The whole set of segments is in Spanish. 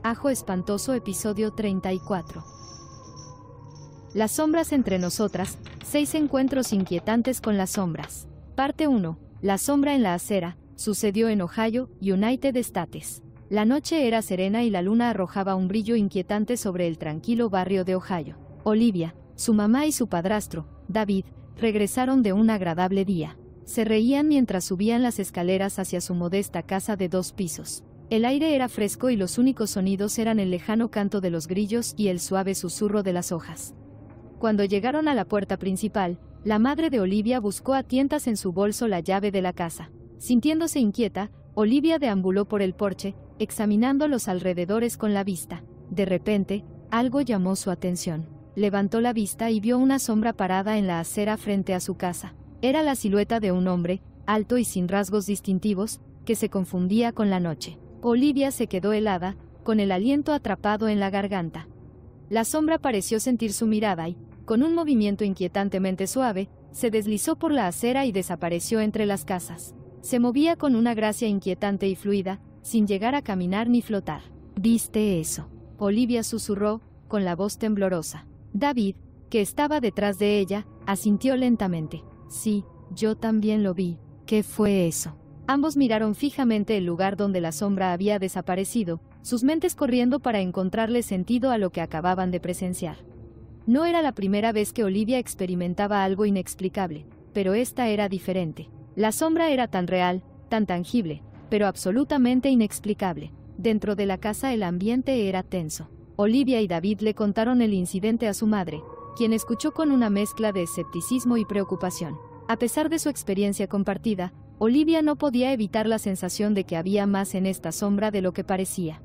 Ajo espantoso, episodio 34. Las sombras entre nosotras, 6 encuentros inquietantes con las sombras. Parte 1. La sombra en la acera, sucedió en Ohio, United States. La noche era serena y la luna arrojaba un brillo inquietante sobre el tranquilo barrio de Ohio. Olivia, su mamá y su padrastro, David, regresaron de un agradable día. Se reían mientras subían las escaleras hacia su modesta casa de 2 pisos. El aire era fresco y los únicos sonidos eran el lejano canto de los grillos y el suave susurro de las hojas. Cuando llegaron a la puerta principal, la madre de Olivia buscó a tientas en su bolso la llave de la casa. Sintiéndose inquieta, Olivia deambuló por el porche, examinando los alrededores con la vista. De repente, algo llamó su atención. Levantó la vista y vio una sombra parada en la acera frente a su casa. Era la silueta de un hombre, alto y sin rasgos distintivos, que se confundía con la noche. Olivia se quedó helada, con el aliento atrapado en la garganta. La sombra pareció sentir su mirada y, con un movimiento inquietantemente suave, se deslizó por la acera y desapareció entre las casas. Se movía con una gracia inquietante y fluida, sin llegar a caminar ni flotar. ¿Viste eso?, Olivia susurró, con la voz temblorosa. David, que estaba detrás de ella, asintió lentamente. Sí, yo también lo vi. ¿Qué fue eso? Ambos miraron fijamente el lugar donde la sombra había desaparecido, sus mentes corriendo para encontrarle sentido a lo que acababan de presenciar. No era la primera vez que Olivia experimentaba algo inexplicable, pero esta era diferente. La sombra era tan real, tan tangible, pero absolutamente inexplicable. Dentro de la casa el ambiente era tenso. Olivia y David le contaron el incidente a su madre, quien escuchó con una mezcla de escepticismo y preocupación. A pesar de su experiencia compartida, Olivia no podía evitar la sensación de que había más en esta sombra de lo que parecía.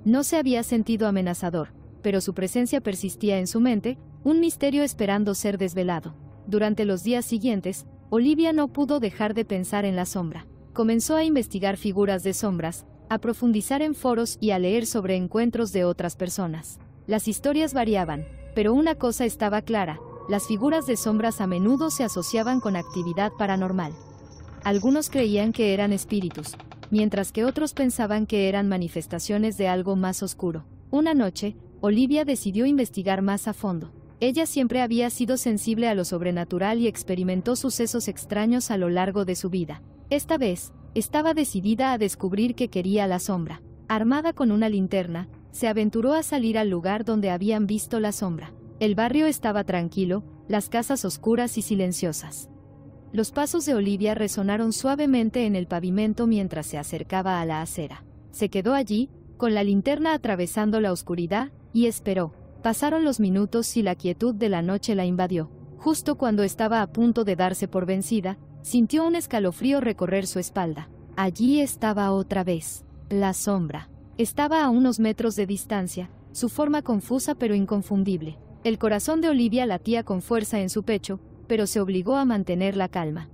No se había sentido amenazador, pero su presencia persistía en su mente, un misterio esperando ser desvelado. Durante los días siguientes, Olivia no pudo dejar de pensar en la sombra. Comenzó a investigar figuras de sombras, a profundizar en foros y a leer sobre encuentros de otras personas. Las historias variaban, pero una cosa estaba clara: las figuras de sombras a menudo se asociaban con actividad paranormal. Algunos creían que eran espíritus, mientras que otros pensaban que eran manifestaciones de algo más oscuro. Una noche, Olivia decidió investigar más a fondo. Ella siempre había sido sensible a lo sobrenatural y experimentó sucesos extraños a lo largo de su vida. Esta vez, estaba decidida a descubrir qué quería la sombra. Armada con una linterna, se aventuró a salir al lugar donde habían visto la sombra. El barrio estaba tranquilo, las casas oscuras y silenciosas. Los pasos de Olivia resonaron suavemente en el pavimento mientras se acercaba a la acera. Se quedó allí, con la linterna atravesando la oscuridad, y esperó. Pasaron los minutos y la quietud de la noche la invadió. Justo cuando estaba a punto de darse por vencida, sintió un escalofrío recorrer su espalda. Allí estaba otra vez. La sombra. Estaba a unos metros de distancia, su forma confusa pero inconfundible. El corazón de Olivia latía con fuerza en su pecho, pero se obligó a mantener la calma.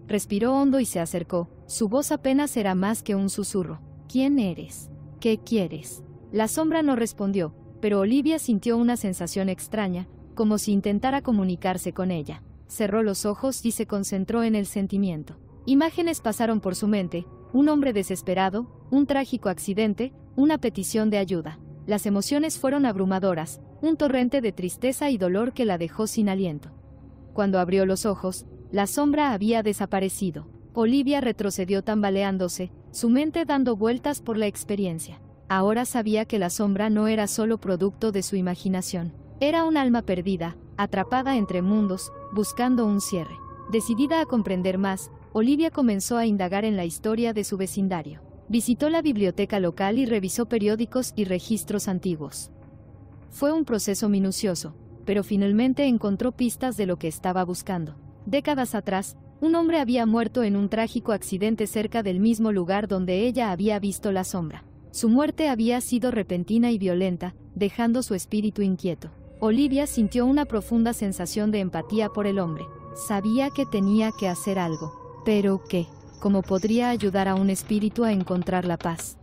Respiró hondo y se acercó. Su voz apenas era más que un susurro. ¿Quién eres? ¿Qué quieres? La sombra no respondió, pero Olivia sintió una sensación extraña, como si intentara comunicarse con ella. Cerró los ojos y se concentró en el sentimiento. Imágenes pasaron por su mente: un hombre desesperado, un trágico accidente, una petición de ayuda. Las emociones fueron abrumadoras, un torrente de tristeza y dolor que la dejó sin aliento. Cuando abrió los ojos, la sombra había desaparecido. Olivia retrocedió tambaleándose, su mente dando vueltas por la experiencia. Ahora sabía que la sombra no era solo producto de su imaginación. Era un alma perdida, atrapada entre mundos, buscando un cierre. Decidida a comprender más, Olivia comenzó a indagar en la historia de su vecindario. Visitó la biblioteca local y revisó periódicos y registros antiguos. Fue un proceso minucioso, pero finalmente encontró pistas de lo que estaba buscando. Décadas atrás, un hombre había muerto en un trágico accidente cerca del mismo lugar donde ella había visto la sombra. Su muerte había sido repentina y violenta, dejando su espíritu inquieto. Olivia sintió una profunda sensación de empatía por el hombre. Sabía que tenía que hacer algo. ¿Pero qué? ¿Cómo podría ayudar a un espíritu a encontrar la paz?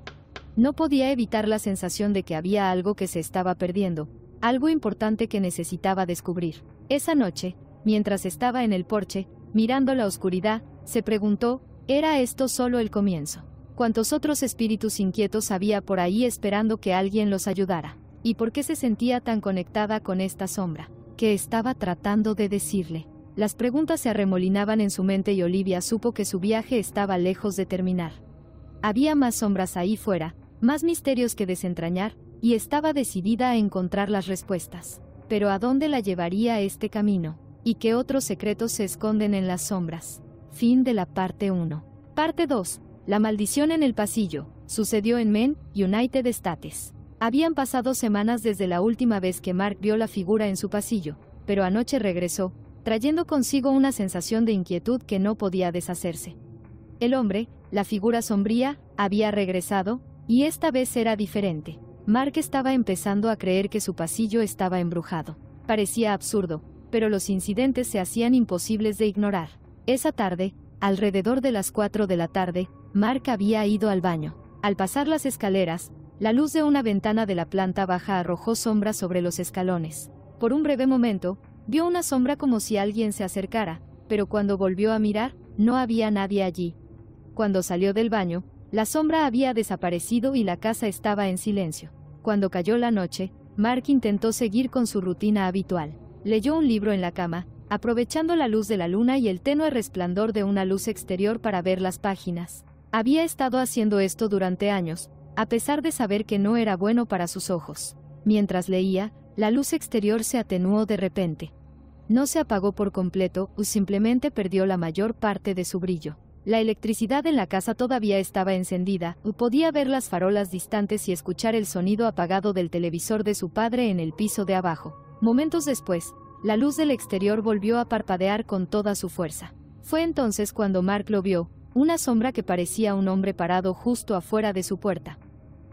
No podía evitar la sensación de que había algo que se estaba perdiendo, algo importante que necesitaba descubrir. Esa noche, mientras estaba en el porche, mirando la oscuridad, se preguntó: ¿era esto solo el comienzo? ¿Cuántos otros espíritus inquietos había por ahí esperando que alguien los ayudara? ¿Y por qué se sentía tan conectada con esta sombra? ¿Qué estaba tratando de decirle? Las preguntas se arremolinaban en su mente y Olivia supo que su viaje estaba lejos de terminar. Había más sombras ahí fuera, más misterios que desentrañar, y estaba decidida a encontrar las respuestas. Pero ¿a dónde la llevaría este camino? ¿Y qué otros secretos se esconden en las sombras? Fin de la parte 1. Parte 2. La maldición en el pasillo. Sucedió en Maine, United States. Habían pasado semanas desde la última vez que Mark vio la figura en su pasillo, pero anoche regresó, trayendo consigo una sensación de inquietud que no podía deshacerse. El hombre, la figura sombría, había regresado, y esta vez era diferente. Mark estaba empezando a creer que su pasillo estaba embrujado. Parecía absurdo, pero los incidentes se hacían imposibles de ignorar. Esa tarde, alrededor de las 4 de la tarde, Mark había ido al baño. Al pasar las escaleras, la luz de una ventana de la planta baja arrojó sombras sobre los escalones. Por un breve momento, vio una sombra como si alguien se acercara, pero cuando volvió a mirar, no había nadie allí. Cuando salió del baño, la sombra había desaparecido y la casa estaba en silencio. Cuando cayó la noche, Mark intentó seguir con su rutina habitual. Leyó un libro en la cama, aprovechando la luz de la luna y el tenue resplandor de una luz exterior para ver las páginas. Había estado haciendo esto durante años, a pesar de saber que no era bueno para sus ojos. Mientras leía, la luz exterior se atenuó de repente. No se apagó por completo, o simplemente perdió la mayor parte de su brillo. La electricidad en la casa todavía estaba encendida, o podía ver las farolas distantes y escuchar el sonido apagado del televisor de su padre en el piso de abajo. Momentos después, la luz del exterior volvió a parpadear con toda su fuerza. Fue entonces cuando Mark lo vio, una sombra que parecía un hombre parado justo afuera de su puerta.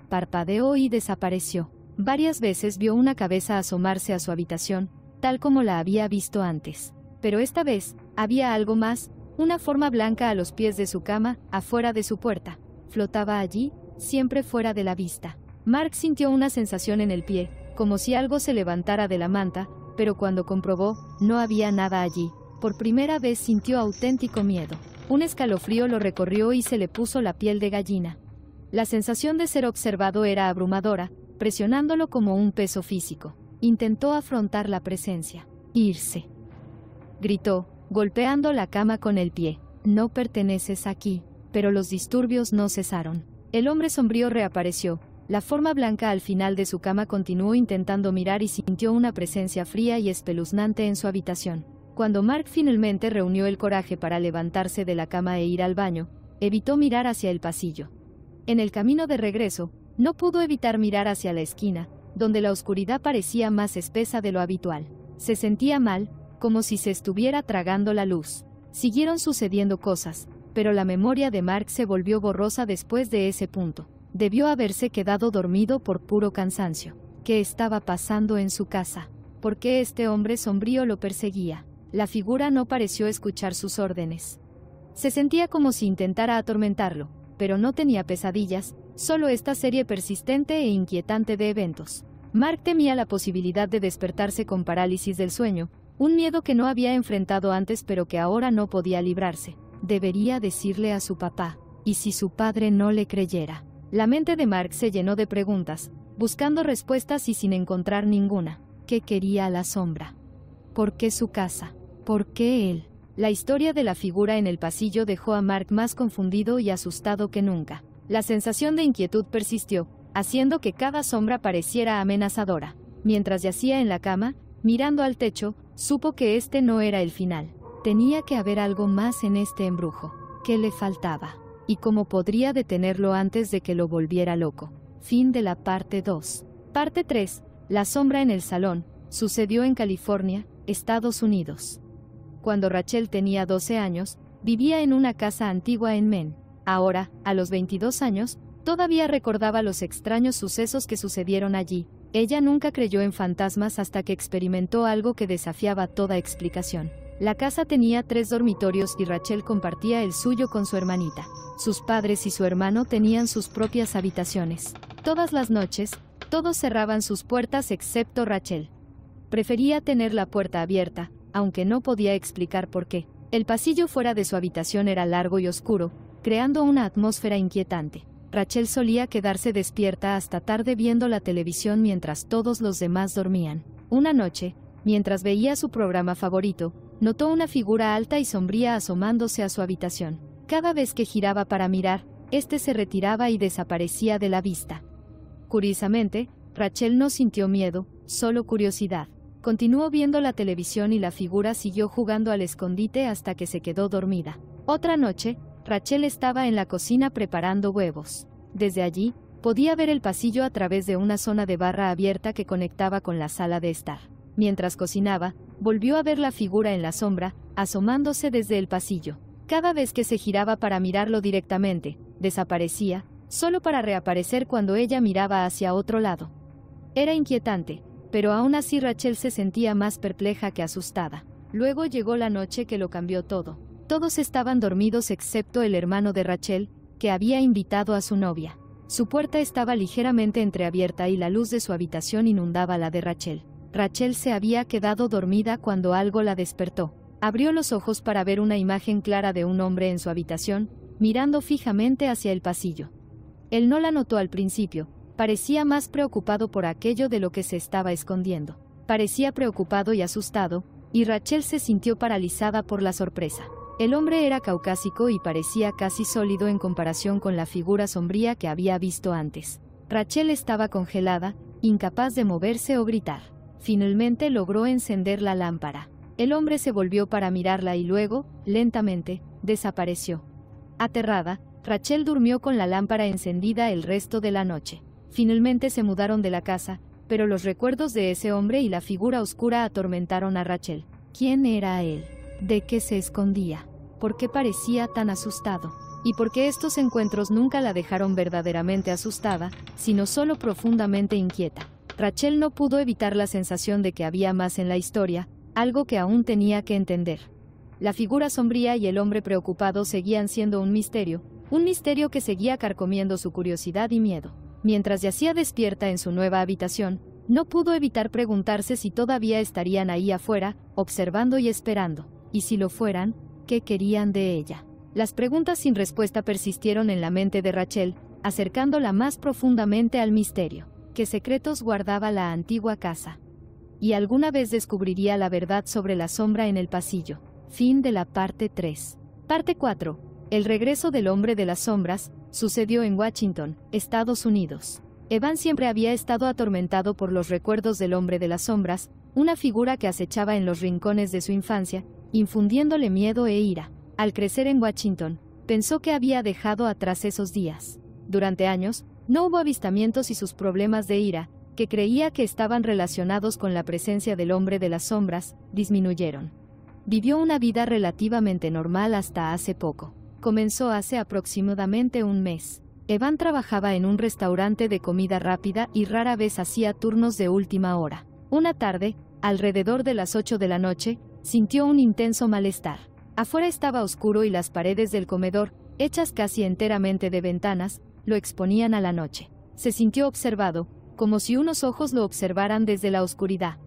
Parpadeó y desapareció. Varias veces vio una cabeza asomarse a su habitación, tal como la había visto antes. Pero esta vez, había algo más, una forma blanca a los pies de su cama, afuera de su puerta. Flotaba allí, siempre fuera de la vista. Mark sintió una sensación en el pie, como si algo se levantara de la manta, pero cuando comprobó, no había nada allí. Por primera vez sintió auténtico miedo. Un escalofrío lo recorrió y se le puso la piel de gallina. La sensación de ser observado era abrumadora, presionándolo como un peso físico. Intentó afrontar la presencia. «Irse», gritó, golpeando la cama con el pie. «No perteneces aquí». Pero los disturbios no cesaron. El hombre sombrío reapareció. La forma blanca al final de su cama continuó intentando mirar y sintió una presencia fría y espeluznante en su habitación. Cuando Mark finalmente reunió el coraje para levantarse de la cama e ir al baño, evitó mirar hacia el pasillo. En el camino de regreso, no pudo evitar mirar hacia la esquina, donde la oscuridad parecía más espesa de lo habitual. Se sentía mal, como si se estuviera tragando la luz. Siguieron sucediendo cosas, pero la memoria de Mark se volvió borrosa después de ese punto. Debió haberse quedado dormido por puro cansancio. ¿Qué estaba pasando en su casa? ¿Por qué este hombre sombrío lo perseguía? La figura no pareció escuchar sus órdenes. Se sentía como si intentara atormentarlo, pero no tenía pesadillas, solo esta serie persistente e inquietante de eventos. Mark temía la posibilidad de despertarse con parálisis del sueño, un miedo que no había enfrentado antes pero que ahora no podía librarse. Debería decirle a su papá, ¿y si su padre no le creyera? La mente de Mark se llenó de preguntas, buscando respuestas y sin encontrar ninguna. ¿Qué quería la sombra? ¿Por qué su casa? ¿Por qué él? La historia de la figura en el pasillo dejó a Mark más confundido y asustado que nunca. La sensación de inquietud persistió, haciendo que cada sombra pareciera amenazadora. Mientras yacía en la cama, mirando al techo, supo que este no era el final. Tenía que haber algo más en este embrujo. ¿Qué le faltaba? ¿Y cómo podría detenerlo antes de que lo volviera loco? Fin de la parte 2. Parte 3. La sombra en el salón. Sucedió en California, Estados Unidos. Cuando Rachel tenía 12 años, vivía en una casa antigua en Maine. Ahora, a los 22 años, todavía recordaba los extraños sucesos que sucedieron allí. Ella nunca creyó en fantasmas hasta que experimentó algo que desafiaba toda explicación. La casa tenía 3 dormitorios y Rachel compartía el suyo con su hermanita. Sus padres y su hermano tenían sus propias habitaciones. Todas las noches, todos cerraban sus puertas excepto Rachel. Prefería tener la puerta abierta, aunque no podía explicar por qué. El pasillo fuera de su habitación era largo y oscuro, creando una atmósfera inquietante. Rachel solía quedarse despierta hasta tarde viendo la televisión mientras todos los demás dormían. Una noche, mientras veía su programa favorito, notó una figura alta y sombría asomándose a su habitación. Cada vez que giraba para mirar, este se retiraba y desaparecía de la vista. Curiosamente, Rachel no sintió miedo, solo curiosidad. Continuó viendo la televisión y la figura siguió jugando al escondite hasta que se quedó dormida. Otra noche, Rachel estaba en la cocina preparando huevos. Desde allí, podía ver el pasillo a través de una zona de barra abierta que conectaba con la sala de estar. Mientras cocinaba, volvió a ver la figura en la sombra, asomándose desde el pasillo. Cada vez que se giraba para mirarlo directamente, desaparecía, solo para reaparecer cuando ella miraba hacia otro lado. Era inquietante, pero aún así Rachel se sentía más perpleja que asustada. Luego llegó la noche que lo cambió todo. Todos estaban dormidos excepto el hermano de Rachel, que había invitado a su novia. Su puerta estaba ligeramente entreabierta y la luz de su habitación inundaba la de Rachel. Rachel se había quedado dormida cuando algo la despertó. Abrió los ojos para ver una imagen clara de un hombre en su habitación, mirando fijamente hacia el pasillo. Él no la notó al principio, parecía más preocupado por aquello de lo que se estaba escondiendo. Parecía preocupado y asustado, y Rachel se sintió paralizada por la sorpresa. El hombre era caucásico y parecía casi sólido en comparación con la figura sombría que había visto antes. Rachel estaba congelada, incapaz de moverse o gritar. Finalmente logró encender la lámpara. El hombre se volvió para mirarla y luego, lentamente, desapareció. Aterrada, Rachel durmió con la lámpara encendida el resto de la noche. Finalmente se mudaron de la casa, pero los recuerdos de ese hombre y la figura oscura atormentaron a Rachel. ¿Quién era él? ¿De qué se escondía? ¿Por qué parecía tan asustado? Y por qué estos encuentros nunca la dejaron verdaderamente asustada, sino solo profundamente inquieta. Rachel no pudo evitar la sensación de que había más en la historia, algo que aún tenía que entender. La figura sombría y el hombre preocupado seguían siendo un misterio que seguía carcomiendo su curiosidad y miedo. Mientras yacía despierta en su nueva habitación, no pudo evitar preguntarse si todavía estarían ahí afuera, observando y esperando. Y si lo fueran, ¿qué querían de ella? Las preguntas sin respuesta persistieron en la mente de Rachel, acercándola más profundamente al misterio. ¿Qué secretos guardaba la antigua casa? Y alguna vez descubriría la verdad sobre la sombra en el pasillo. Fin de la parte 3. Parte 4. El regreso del hombre de las sombras sucedió en Washington, Estados Unidos. Evan siempre había estado atormentado por los recuerdos del hombre de las sombras, una figura que acechaba en los rincones de su infancia, infundiéndole miedo e ira. Al crecer en Washington, pensó que había dejado atrás esos días. Durante años, no hubo avistamientos y sus problemas de ira, que creía que estaban relacionados con la presencia del hombre de las sombras, disminuyeron. Vivió una vida relativamente normal hasta hace poco. Comenzó hace aproximadamente un mes. Evan trabajaba en un restaurante de comida rápida y rara vez hacía turnos de última hora. Una tarde, alrededor de las 8 de la noche, sintió un intenso malestar. Afuera estaba oscuro y las paredes del comedor, hechas casi enteramente de ventanas, lo exponían a la noche. Se sintió observado, como si unos ojos lo observaran desde la oscuridad.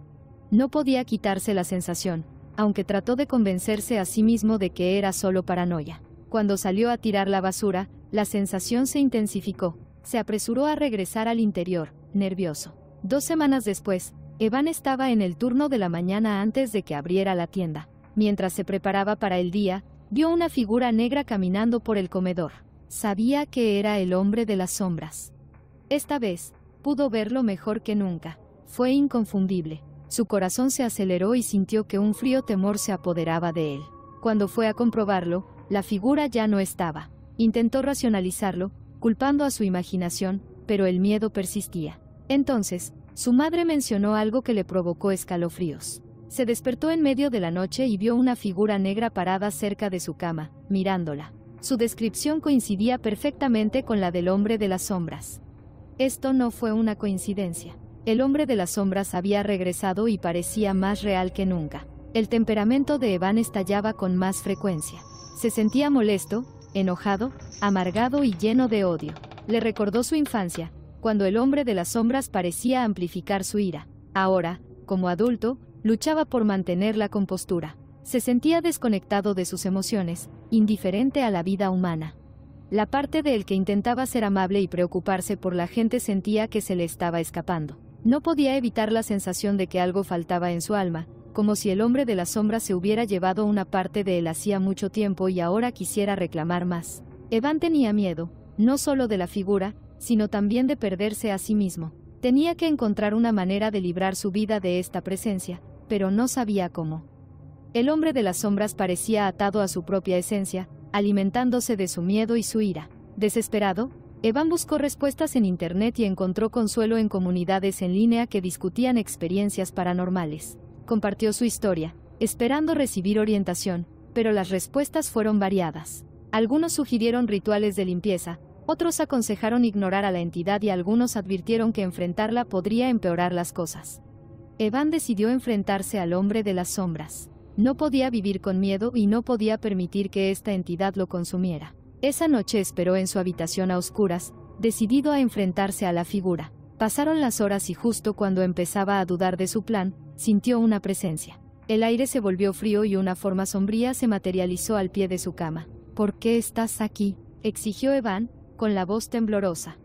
No podía quitarse la sensación, aunque trató de convencerse a sí mismo de que era solo paranoia. Cuando salió a tirar la basura, la sensación se intensificó. Se apresuró a regresar al interior, nervioso. 2 semanas después, Evan estaba en el turno de la mañana antes de que abriera la tienda. Mientras se preparaba para el día, vio una figura negra caminando por el comedor. Sabía que era el hombre de las sombras. Esta vez, pudo verlo mejor que nunca. Fue inconfundible. Su corazón se aceleró y sintió que un frío temor se apoderaba de él. Cuando fue a comprobarlo, la figura ya no estaba. Intentó racionalizarlo, culpando a su imaginación, pero el miedo persistía. Entonces, su madre mencionó algo que le provocó escalofríos. Se despertó en medio de la noche y vio una figura negra parada cerca de su cama, mirándola. Su descripción coincidía perfectamente con la del hombre de las sombras. Esto no fue una coincidencia. El hombre de las sombras había regresado y parecía más real que nunca. El temperamento de Evan estallaba con más frecuencia. Se sentía molesto, enojado, amargado y lleno de odio. Le recordó su infancia, cuando el hombre de las sombras parecía amplificar su ira. Ahora, como adulto, luchaba por mantener la compostura. Se sentía desconectado de sus emociones, indiferente a la vida humana. La parte de él que intentaba ser amable y preocuparse por la gente sentía que se le estaba escapando. No podía evitar la sensación de que algo faltaba en su alma, como si el hombre de las sombras se hubiera llevado una parte de él hacía mucho tiempo y ahora quisiera reclamar más. Evan tenía miedo, no solo de la figura, sino también de perderse a sí mismo. Tenía que encontrar una manera de librar su vida de esta presencia, pero no sabía cómo. El hombre de las sombras parecía atado a su propia esencia, alimentándose de su miedo y su ira. Desesperado, Evan buscó respuestas en internet y encontró consuelo en comunidades en línea que discutían experiencias paranormales. Compartió su historia, esperando recibir orientación, pero las respuestas fueron variadas. Algunos sugirieron rituales de limpieza, otros aconsejaron ignorar a la entidad y algunos advirtieron que enfrentarla podría empeorar las cosas. Evan decidió enfrentarse al hombre de las sombras. No podía vivir con miedo y no podía permitir que esta entidad lo consumiera. Esa noche esperó en su habitación a oscuras, decidido a enfrentarse a la figura. Pasaron las horas y justo cuando empezaba a dudar de su plan, sintió una presencia. El aire se volvió frío y una forma sombría se materializó al pie de su cama. ¿Por qué estás aquí?, exigió Evan, con la voz temblorosa.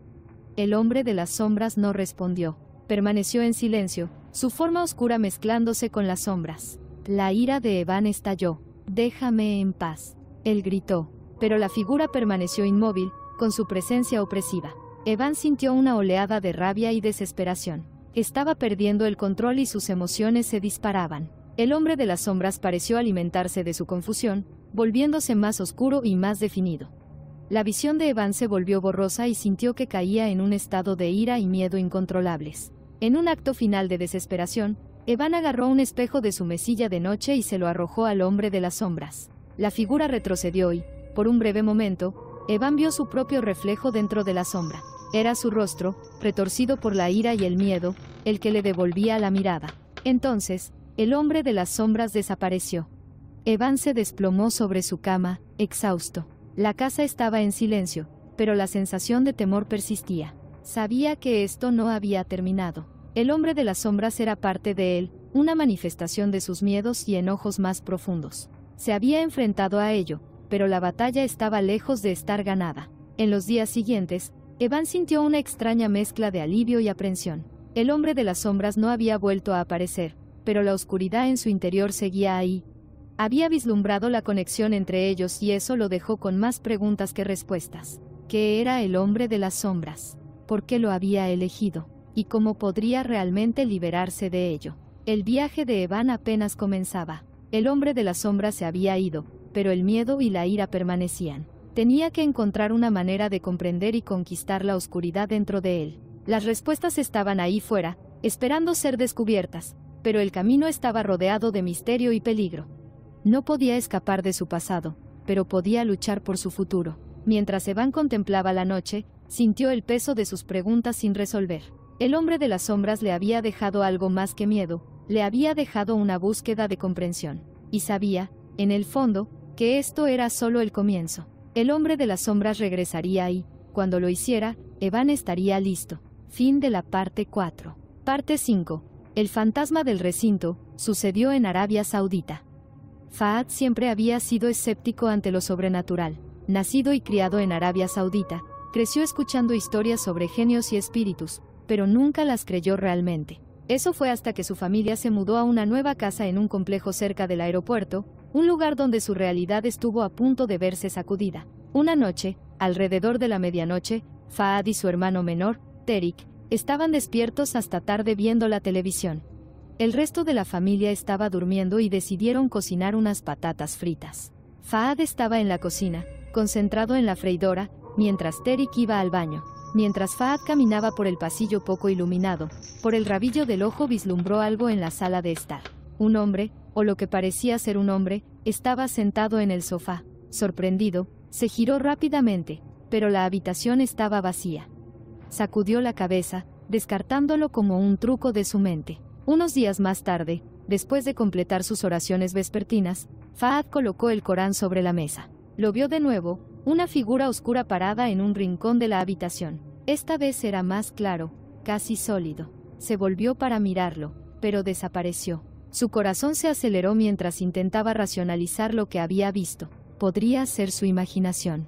El hombre de las sombras no respondió. Permaneció en silencio, su forma oscura mezclándose con las sombras. La ira de Evan estalló. «Déjame en paz», él gritó. Pero la figura permaneció inmóvil, con su presencia opresiva. Evan sintió una oleada de rabia y desesperación. Estaba perdiendo el control y sus emociones se disparaban. El hombre de las sombras pareció alimentarse de su confusión, volviéndose más oscuro y más definido. La visión de Evan se volvió borrosa y sintió que caía en un estado de ira y miedo incontrolables. En un acto final de desesperación, Evan agarró un espejo de su mesilla de noche y se lo arrojó al hombre de las sombras. La figura retrocedió y, por un breve momento, Evan vio su propio reflejo dentro de la sombra. Era su rostro, retorcido por la ira y el miedo, el que le devolvía la mirada. Entonces, el hombre de las sombras desapareció. Evan se desplomó sobre su cama, exhausto. La casa estaba en silencio, pero la sensación de temor persistía. Sabía que esto no había terminado. El hombre de las sombras era parte de él, una manifestación de sus miedos y enojos más profundos. Se había enfrentado a ello, pero la batalla estaba lejos de estar ganada. En los días siguientes, Evan sintió una extraña mezcla de alivio y aprensión. El hombre de las sombras no había vuelto a aparecer, pero la oscuridad en su interior seguía ahí. Había vislumbrado la conexión entre ellos y eso lo dejó con más preguntas que respuestas. ¿Qué era el hombre de las sombras? ¿Por qué lo había elegido? ¿Y cómo podría realmente liberarse de ello? El viaje de Evan apenas comenzaba. El hombre de las sombras se había ido, pero el miedo y la ira permanecían. Tenía que encontrar una manera de comprender y conquistar la oscuridad dentro de él. Las respuestas estaban ahí fuera, esperando ser descubiertas, pero el camino estaba rodeado de misterio y peligro. No podía escapar de su pasado, pero podía luchar por su futuro. Mientras Evan contemplaba la noche, sintió el peso de sus preguntas sin resolver. El hombre de las sombras le había dejado algo más que miedo, le había dejado una búsqueda de comprensión. Y sabía, en el fondo, que esto era solo el comienzo. El hombre de las sombras regresaría y, cuando lo hiciera, Evan estaría listo. Fin de la parte 4. Parte 5. El fantasma del recinto, sucedió en Arabia Saudita. Fahad siempre había sido escéptico ante lo sobrenatural. Nacido y criado en Arabia Saudita, creció escuchando historias sobre genios y espíritus, pero nunca las creyó realmente. Eso fue hasta que su familia se mudó a una nueva casa en un complejo cerca del aeropuerto, un lugar donde su realidad estuvo a punto de verse sacudida. Una noche, alrededor de la medianoche, Fahad y su hermano menor, Terik, estaban despiertos hasta tarde viendo la televisión. El resto de la familia estaba durmiendo y decidieron cocinar unas patatas fritas. Fahad estaba en la cocina, concentrado en la freidora, mientras Terik iba al baño. Mientras Fahad caminaba por el pasillo poco iluminado, por el rabillo del ojo vislumbró algo en la sala de estar. Un hombre, o lo que parecía ser un hombre, estaba sentado en el sofá. Sorprendido, se giró rápidamente, pero la habitación estaba vacía. Sacudió la cabeza, descartándolo como un truco de su mente. Unos días más tarde, después de completar sus oraciones vespertinas, Fahad colocó el Corán sobre la mesa. Lo vio de nuevo, una figura oscura parada en un rincón de la habitación. Esta vez era más claro, casi sólido. Se volvió para mirarlo, pero desapareció. Su corazón se aceleró mientras intentaba racionalizar lo que había visto. Podría ser su imaginación.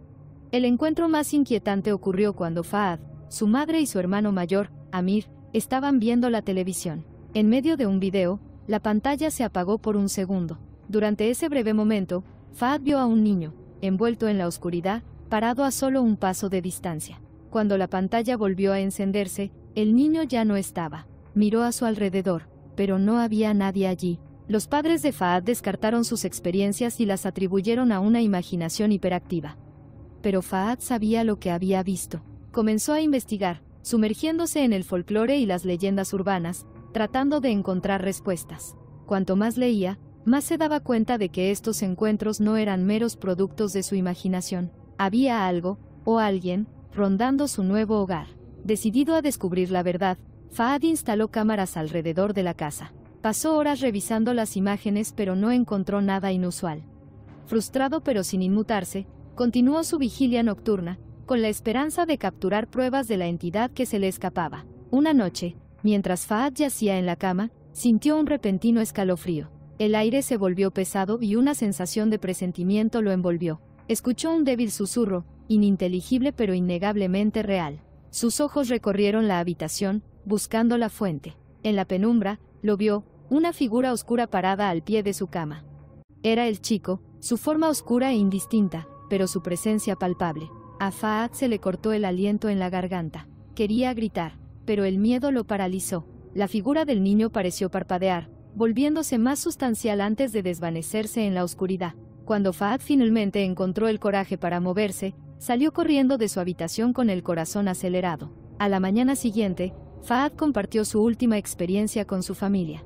El encuentro más inquietante ocurrió cuando Fahad, su madre y su hermano mayor, Amir, estaban viendo la televisión. En medio de un video, la pantalla se apagó por un segundo. Durante ese breve momento, Fahad vio a un niño, envuelto en la oscuridad, parado a solo un paso de distancia. Cuando la pantalla volvió a encenderse, el niño ya no estaba. Miró a su alrededor, pero no había nadie allí. Los padres de Fahad descartaron sus experiencias y las atribuyeron a una imaginación hiperactiva. Pero Fahad sabía lo que había visto. Comenzó a investigar, sumergiéndose en el folclore y las leyendas urbanas, tratando de encontrar respuestas. Cuanto más leía, más se daba cuenta de que estos encuentros no eran meros productos de su imaginación. Había algo, o alguien, rondando su nuevo hogar. Decidido a descubrir la verdad, Fahad instaló cámaras alrededor de la casa. Pasó horas revisando las imágenes pero no encontró nada inusual. Frustrado pero sin inmutarse, continuó su vigilia nocturna, con la esperanza de capturar pruebas de la entidad que se le escapaba. Una noche, mientras Fahad yacía en la cama, sintió un repentino escalofrío. El aire se volvió pesado y una sensación de presentimiento lo envolvió. Escuchó un débil susurro, ininteligible pero innegablemente real. Sus ojos recorrieron la habitación, buscando la fuente. En la penumbra, lo vio, una figura oscura parada al pie de su cama. Era el chico, su forma oscura e indistinta, pero su presencia palpable. A Fahad se le cortó el aliento en la garganta. Quería gritar, pero el miedo lo paralizó. La figura del niño pareció parpadear, volviéndose más sustancial antes de desvanecerse en la oscuridad. Cuando Fahad finalmente encontró el coraje para moverse, salió corriendo de su habitación con el corazón acelerado. A la mañana siguiente, Fahad compartió su última experiencia con su familia.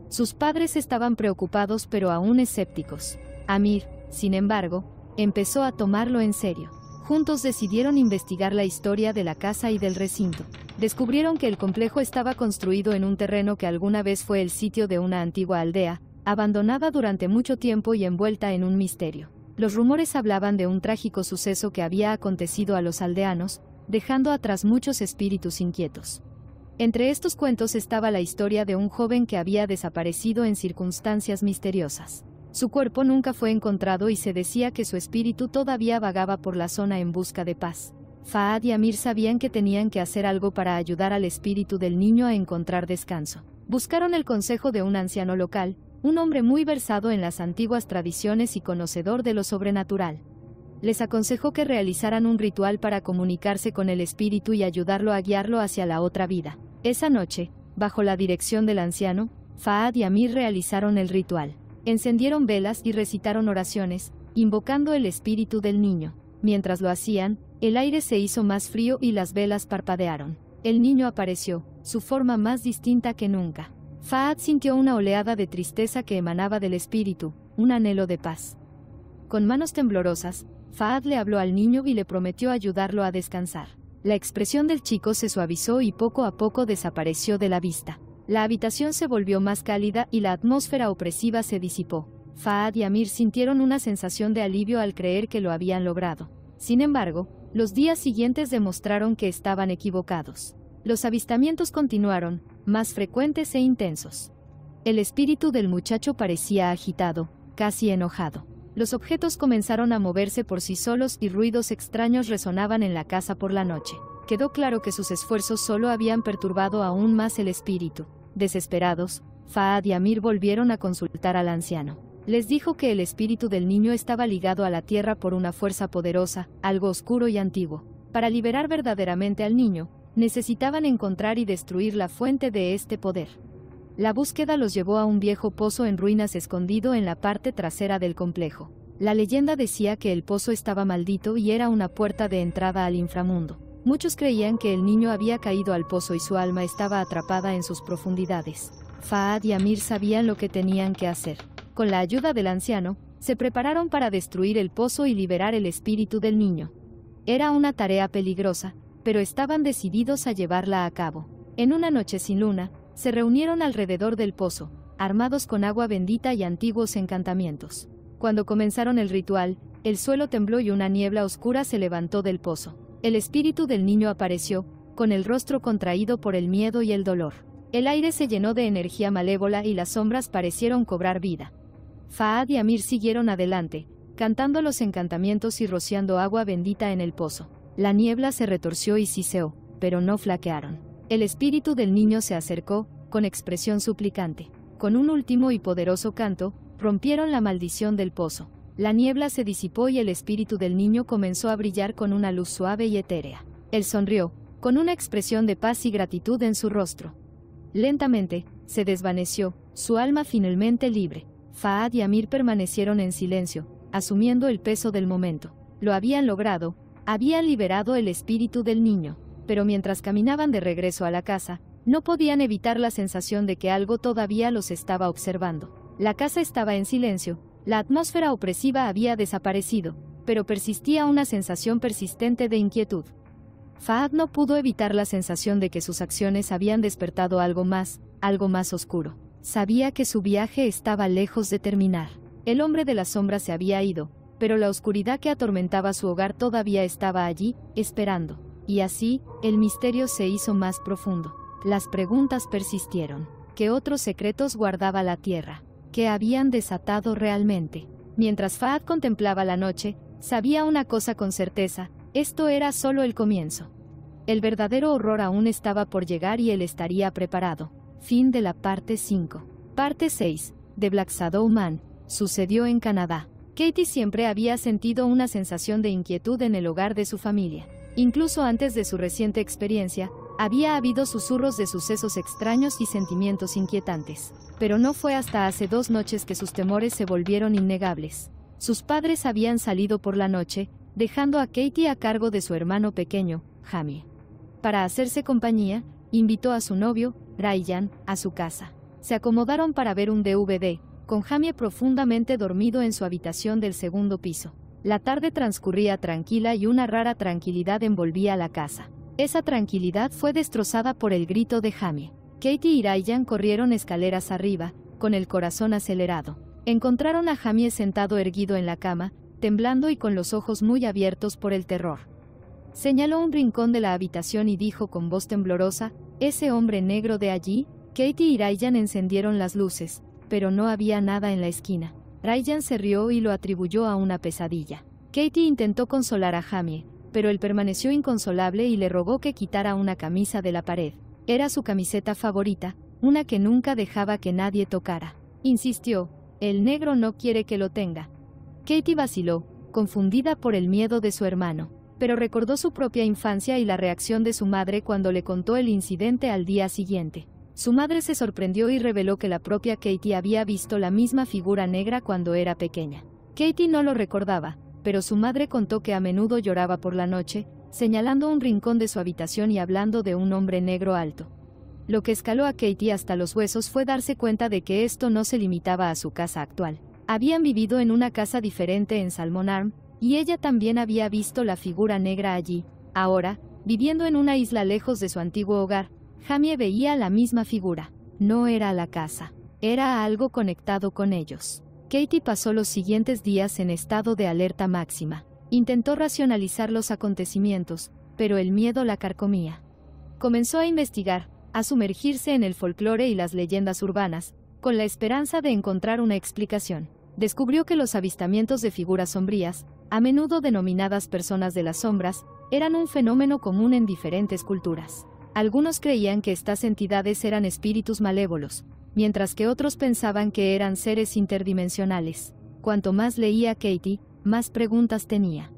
Sus padres estaban preocupados pero aún escépticos. Amir, sin embargo, empezó a tomarlo en serio. Juntos decidieron investigar la historia de la casa y del recinto. Descubrieron que el complejo estaba construido en un terreno que alguna vez fue el sitio de una antigua aldea, abandonada durante mucho tiempo y envuelta en un misterio. Los rumores hablaban de un trágico suceso que había acontecido a los aldeanos, dejando atrás muchos espíritus inquietos. Entre estos cuentos estaba la historia de un joven que había desaparecido en circunstancias misteriosas. Su cuerpo nunca fue encontrado y se decía que su espíritu todavía vagaba por la zona en busca de paz. Fahad y Amir sabían que tenían que hacer algo para ayudar al espíritu del niño a encontrar descanso. Buscaron el consejo de un anciano local, un hombre muy versado en las antiguas tradiciones y conocedor de lo sobrenatural. Les aconsejó que realizaran un ritual para comunicarse con el espíritu y ayudarlo a guiarlo hacia la otra vida. Esa noche, bajo la dirección del anciano, Fahad y Amir realizaron el ritual. Encendieron velas y recitaron oraciones, invocando el espíritu del niño. Mientras lo hacían, el aire se hizo más frío y las velas parpadearon. El niño apareció, su forma más distinta que nunca. Fahad sintió una oleada de tristeza que emanaba del espíritu, un anhelo de paz. Con manos temblorosas, Fahad le habló al niño y le prometió ayudarlo a descansar. La expresión del chico se suavizó y poco a poco desapareció de la vista. La habitación se volvió más cálida y la atmósfera opresiva se disipó. Fahad y Amir sintieron una sensación de alivio al creer que lo habían logrado. Sin embargo, los días siguientes demostraron que estaban equivocados. Los avistamientos continuaron, más frecuentes e intensos. El espíritu del muchacho parecía agitado, casi enojado. Los objetos comenzaron a moverse por sí solos y ruidos extraños resonaban en la casa por la noche. Quedó claro que sus esfuerzos solo habían perturbado aún más el espíritu. Desesperados, Fahad y Amir volvieron a consultar al anciano. Les dijo que el espíritu del niño estaba ligado a la tierra por una fuerza poderosa, algo oscuro y antiguo. Para liberar verdaderamente al niño, necesitaban encontrar y destruir la fuente de este poder. La búsqueda los llevó a un viejo pozo en ruinas escondido en la parte trasera del complejo. La leyenda decía que el pozo estaba maldito y era una puerta de entrada al inframundo. Muchos creían que el niño había caído al pozo y su alma estaba atrapada en sus profundidades. Fahad y Amir sabían lo que tenían que hacer. Con la ayuda del anciano, se prepararon para destruir el pozo y liberar el espíritu del niño. Era una tarea peligrosa, pero estaban decididos a llevarla a cabo. En una noche sin luna, se reunieron alrededor del pozo, armados con agua bendita y antiguos encantamientos. Cuando comenzaron el ritual, el suelo tembló y una niebla oscura se levantó del pozo. El espíritu del niño apareció, con el rostro contraído por el miedo y el dolor. El aire se llenó de energía malévola y las sombras parecieron cobrar vida. Fahad y Amir siguieron adelante, cantando los encantamientos y rociando agua bendita en el pozo. La niebla se retorció y siseó, pero no flaquearon. El espíritu del niño se acercó, con expresión suplicante. Con un último y poderoso canto, rompieron la maldición del pozo. La niebla se disipó y el espíritu del niño comenzó a brillar con una luz suave y etérea. Él sonrió, con una expresión de paz y gratitud en su rostro. Lentamente, se desvaneció, su alma finalmente libre. Fahad y Amir permanecieron en silencio, asumiendo el peso del momento. Lo habían logrado, habían liberado el espíritu del niño, pero mientras caminaban de regreso a la casa, no podían evitar la sensación de que algo todavía los estaba observando. La casa estaba en silencio, la atmósfera opresiva había desaparecido, pero persistía una sensación persistente de inquietud. Fahad no pudo evitar la sensación de que sus acciones habían despertado algo más oscuro. Sabía que su viaje estaba lejos de terminar. El hombre de las sombras se había ido, pero la oscuridad que atormentaba su hogar todavía estaba allí, esperando. Y así, el misterio se hizo más profundo. Las preguntas persistieron. ¿Qué otros secretos guardaba la tierra? ¿Qué habían desatado realmente? Mientras Fahad contemplaba la noche, sabía una cosa con certeza: esto era solo el comienzo. El verdadero horror aún estaba por llegar y él estaría preparado. Fin de la parte 5. Parte 6. The Black Shadow Man. Sucedió en Canadá. Katie siempre había sentido una sensación de inquietud en el hogar de su familia. Incluso antes de su reciente experiencia, había habido susurros de sucesos extraños y sentimientos inquietantes. Pero no fue hasta hace 2 noches que sus temores se volvieron innegables. Sus padres habían salido por la noche, dejando a Katie a cargo de su hermano pequeño, Jamie. Para hacerse compañía, invitó a su novio, Ryan, a su casa. Se acomodaron para ver un DVD, con Jamie profundamente dormido en su habitación del segundo piso. La tarde transcurría tranquila y una rara tranquilidad envolvía la casa. Esa tranquilidad fue destrozada por el grito de Jamie. Katie y Ryan corrieron escaleras arriba, con el corazón acelerado. Encontraron a Jamie sentado erguido en la cama, temblando y con los ojos muy abiertos por el terror. Señaló un rincón de la habitación y dijo con voz temblorosa: «¿Ese hombre negro de allí?». Katie y Ryan encendieron las luces, pero no había nada en la esquina. Ryan se rió y lo atribuyó a una pesadilla. Katie intentó consolar a Jamie, pero él permaneció inconsolable y le rogó que quitara una camisa de la pared. Era su camiseta favorita, una que nunca dejaba que nadie tocara. Insistió: «El negro no quiere que lo tenga». Katie vaciló, confundida por el miedo de su hermano, pero recordó su propia infancia y la reacción de su madre cuando le contó el incidente al día siguiente. Su madre se sorprendió y reveló que la propia Katie había visto la misma figura negra cuando era pequeña. Katie no lo recordaba, pero su madre contó que a menudo lloraba por la noche, señalando un rincón de su habitación y hablando de un hombre negro alto. Lo que escaló a Katie hasta los huesos fue darse cuenta de que esto no se limitaba a su casa actual. Habían vivido en una casa diferente en Salmon Arm, y ella también había visto la figura negra allí. Ahora, viviendo en una isla lejos de su antiguo hogar, Jamie veía la misma figura. No era la casa, era algo conectado con ellos. Katie pasó los siguientes días en estado de alerta máxima. Intentó racionalizar los acontecimientos, pero el miedo la carcomía. Comenzó a investigar, a sumergirse en el folclore y las leyendas urbanas, con la esperanza de encontrar una explicación. Descubrió que los avistamientos de figuras sombrías, a menudo denominadas personas de las sombras, eran un fenómeno común en diferentes culturas. Algunos creían que estas entidades eran espíritus malévolos, mientras que otros pensaban que eran seres interdimensionales. Cuanto más leía Katie, más preguntas tenía.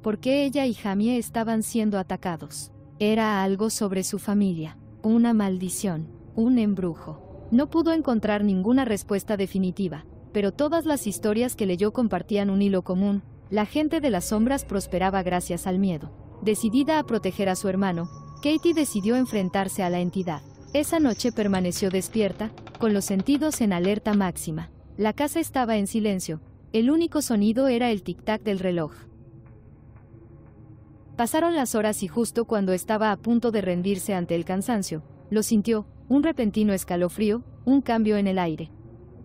¿Por qué ella y Jamie estaban siendo atacados? Era algo sobre su familia, una maldición, un embrujo. No pudo encontrar ninguna respuesta definitiva, pero todas las historias que leyó compartían un hilo común: la gente de las sombras prosperaba gracias al miedo. Decidida a proteger a su hermano, Katie decidió enfrentarse a la entidad. Esa noche permaneció despierta, con los sentidos en alerta máxima. La casa estaba en silencio, el único sonido era el tic-tac del reloj. Pasaron las horas y justo cuando estaba a punto de rendirse ante el cansancio, lo sintió, un repentino escalofrío, un cambio en el aire.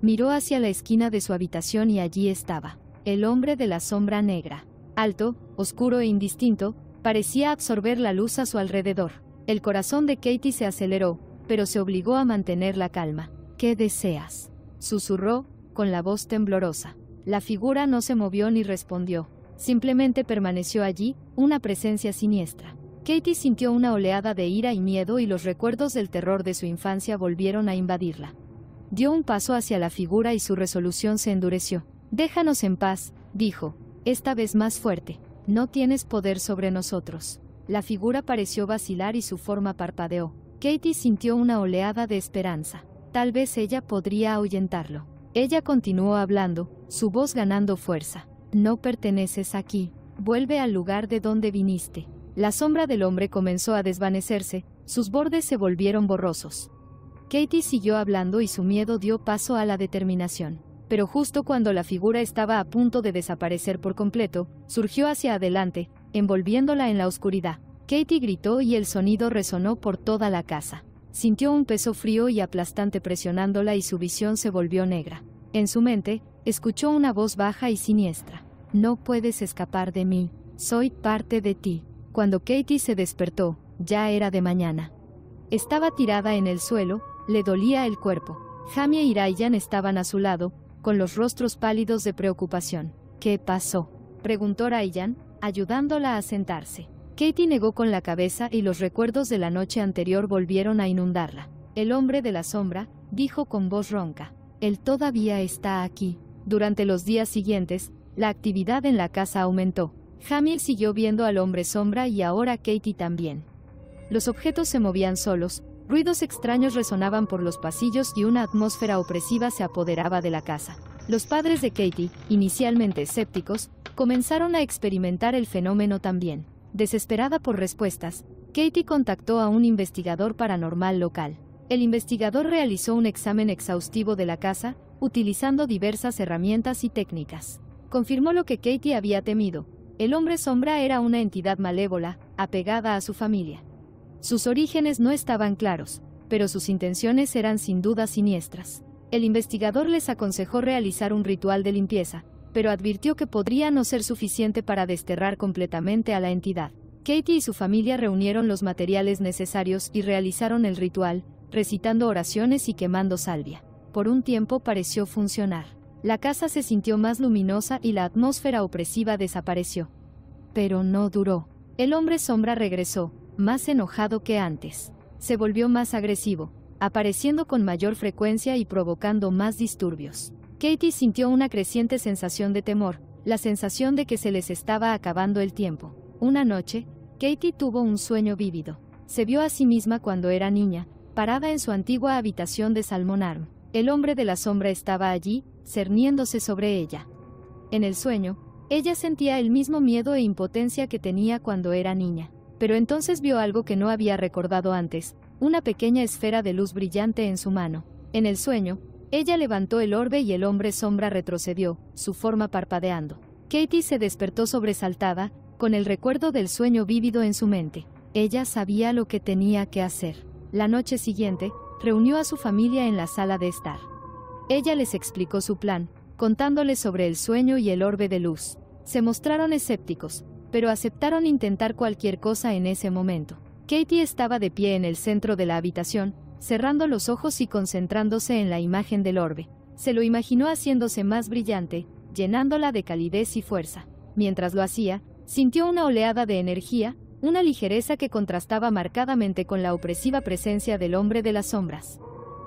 Miró hacia la esquina de su habitación y allí estaba, el hombre de la sombra negra. Alto, oscuro e indistinto, parecía absorber la luz a su alrededor. El corazón de Katie se aceleró, pero se obligó a mantener la calma. «¿Qué deseas?», susurró, con la voz temblorosa. La figura no se movió ni respondió. Simplemente permaneció allí, una presencia siniestra. Katie sintió una oleada de ira y miedo y los recuerdos del terror de su infancia volvieron a invadirla. Dio un paso hacia la figura y su resolución se endureció. «Déjanos en paz», dijo, esta vez más fuerte. «No tienes poder sobre nosotros». La figura pareció vacilar y su forma parpadeó. Katie sintió una oleada de esperanza. Tal vez ella podría ahuyentarlo. Ella continuó hablando, su voz ganando fuerza. «No perteneces aquí. Vuelve al lugar de donde viniste». La sombra del hombre comenzó a desvanecerse, sus bordes se volvieron borrosos. Katie siguió hablando y su miedo dio paso a la determinación. Pero justo cuando la figura estaba a punto de desaparecer por completo, surgió hacia adelante, envolviéndola en la oscuridad. Katie gritó y el sonido resonó por toda la casa. Sintió un peso frío y aplastante presionándola y su visión se volvió negra. En su mente, escuchó una voz baja y siniestra. «No puedes escapar de mí. Soy parte de ti». Cuando Katie se despertó, ya era de mañana. Estaba tirada en el suelo, le dolía el cuerpo. Jamie y Ryan estaban a su lado, con los rostros pálidos de preocupación. «¿Qué pasó?», preguntó Ryan, ayudándola a sentarse. Katie negó con la cabeza y los recuerdos de la noche anterior volvieron a inundarla. «El hombre de la sombra», dijo con voz ronca. «Él todavía está aquí». Durante los días siguientes, la actividad en la casa aumentó. Jamie siguió viendo al hombre sombra y ahora Katie también. Los objetos se movían solos, ruidos extraños resonaban por los pasillos y una atmósfera opresiva se apoderaba de la casa. Los padres de Katie, inicialmente escépticos, comenzaron a experimentar el fenómeno también. Desesperada por respuestas, Katie contactó a un investigador paranormal local. El investigador realizó un examen exhaustivo de la casa, utilizando diversas herramientas y técnicas. Confirmó lo que Katie había temido. El hombre sombra era una entidad malévola, apegada a su familia. Sus orígenes no estaban claros, pero sus intenciones eran sin duda siniestras. El investigador les aconsejó realizar un ritual de limpieza, pero advirtió que podría no ser suficiente para desterrar completamente a la entidad. Katie y su familia reunieron los materiales necesarios y realizaron el ritual, recitando oraciones y quemando salvia. Por un tiempo pareció funcionar. La casa se sintió más luminosa y la atmósfera opresiva desapareció. Pero no duró. El hombre sombra regresó, más enojado que antes. Se volvió más agresivo, apareciendo con mayor frecuencia y provocando más disturbios. Katie sintió una creciente sensación de temor, la sensación de que se les estaba acabando el tiempo. Una noche, Katie tuvo un sueño vívido. Se vio a sí misma cuando era niña, parada en su antigua habitación de Salmon Arm. El hombre de la sombra estaba allí, cerniéndose sobre ella. En el sueño, ella sentía el mismo miedo e impotencia que tenía cuando era niña. Pero entonces vio algo que no había recordado antes, una pequeña esfera de luz brillante en su mano. En el sueño, ella levantó el orbe y el hombre sombra retrocedió, su forma parpadeando. Katie se despertó sobresaltada, con el recuerdo del sueño vívido en su mente. Ella sabía lo que tenía que hacer. La noche siguiente, reunió a su familia en la sala de estar. Ella les explicó su plan, contándoles sobre el sueño y el orbe de luz. Se mostraron escépticos, pero aceptaron intentar cualquier cosa en ese momento. Katie estaba de pie en el centro de la habitación, cerrando los ojos y concentrándose en la imagen del orbe. Se lo imaginó haciéndose más brillante, llenándola de calidez y fuerza. Mientras lo hacía, sintió una oleada de energía, una ligereza que contrastaba marcadamente con la opresiva presencia del hombre de las sombras.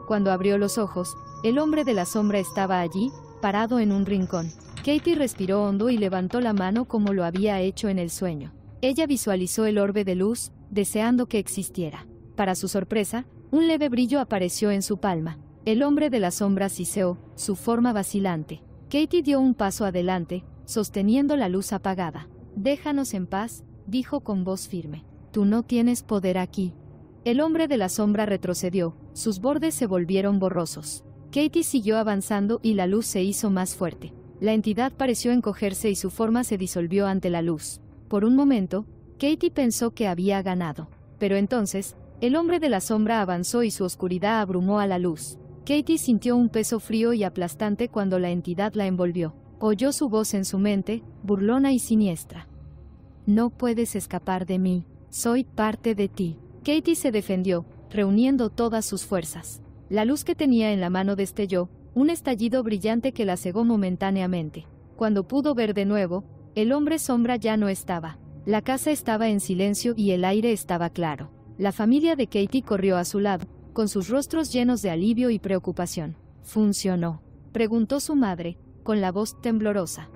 Cuando abrió los ojos, el hombre de la sombra estaba allí, parado en un rincón. Katie respiró hondo y levantó la mano como lo había hecho en el sueño. Ella visualizó el orbe de luz, deseando que existiera. Para su sorpresa, un leve brillo apareció en su palma. El hombre de la sombra siseó, su forma vacilante. Katie dio un paso adelante, sosteniendo la luz apagada. «Déjanos en paz», dijo con voz firme. «Tú no tienes poder aquí». El hombre de la sombra retrocedió, sus bordes se volvieron borrosos. Katie siguió avanzando y la luz se hizo más fuerte. La entidad pareció encogerse y su forma se disolvió ante la luz. Por un momento, Katie pensó que había ganado. Pero entonces, el hombre de la sombra avanzó y su oscuridad abrumó a la luz. Katie sintió un peso frío y aplastante cuando la entidad la envolvió. Oyó su voz en su mente, burlona y siniestra. «No puedes escapar de mí. Soy parte de ti». Katie se defendió, reuniendo todas sus fuerzas. La luz que tenía en la mano destelló, un estallido brillante que la cegó momentáneamente. Cuando pudo ver de nuevo, el hombre sombra ya no estaba. La casa estaba en silencio y el aire estaba claro. La familia de Katie corrió a su lado, con sus rostros llenos de alivio y preocupación. ¿Funcionó?, preguntó su madre, con la voz temblorosa.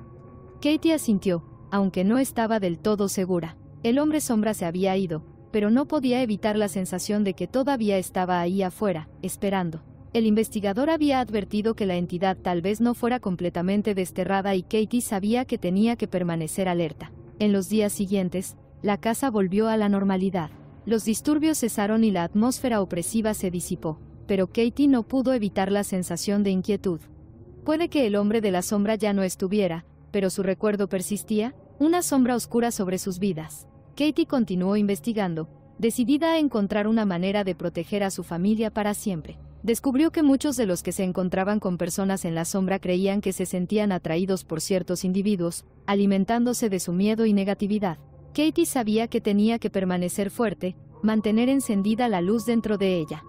Katie asintió, aunque no estaba del todo segura. El hombre sombra se había ido, pero no podía evitar la sensación de que todavía estaba ahí afuera, esperando. El investigador había advertido que la entidad tal vez no fuera completamente desterrada y Katie sabía que tenía que permanecer alerta. En los días siguientes, la casa volvió a la normalidad. Los disturbios cesaron y la atmósfera opresiva se disipó, pero Katie no pudo evitar la sensación de inquietud. Puede que el hombre de la sombra ya no estuviera, pero su recuerdo persistía, una sombra oscura sobre sus vidas. Katie continuó investigando, decidida a encontrar una manera de proteger a su familia para siempre. Descubrió que muchos de los que se encontraban con personas en la sombra creían que se sentían atraídos por ciertos individuos, alimentándose de su miedo y negatividad. Katie sabía que tenía que permanecer fuerte, mantener encendida la luz dentro de ella.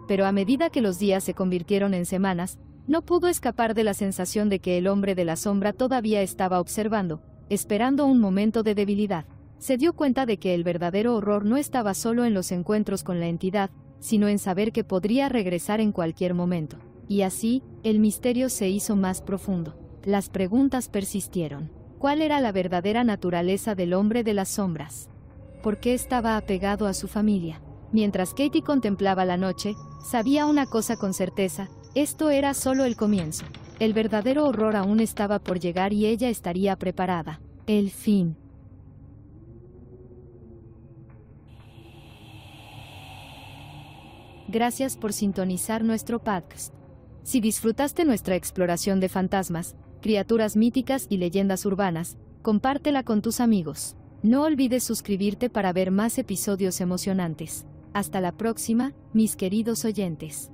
Pero a medida que los días se convirtieron en semanas, no pudo escapar de la sensación de que el hombre de la sombra todavía estaba observando, esperando un momento de debilidad. Se dio cuenta de que el verdadero horror no estaba solo en los encuentros con la entidad, sino en saber que podría regresar en cualquier momento. Y así, el misterio se hizo más profundo. Las preguntas persistieron. ¿Cuál era la verdadera naturaleza del hombre de las sombras? ¿Por qué estaba apegado a su familia? Mientras Katie contemplaba la noche, sabía una cosa con certeza: esto era solo el comienzo. El verdadero horror aún estaba por llegar y ella estaría preparada. El fin. Gracias por sintonizar nuestro podcast. Si disfrutaste nuestra exploración de fantasmas, criaturas míticas y leyendas urbanas, compártela con tus amigos. No olvides suscribirte para ver más episodios emocionantes. Hasta la próxima, mis queridos oyentes.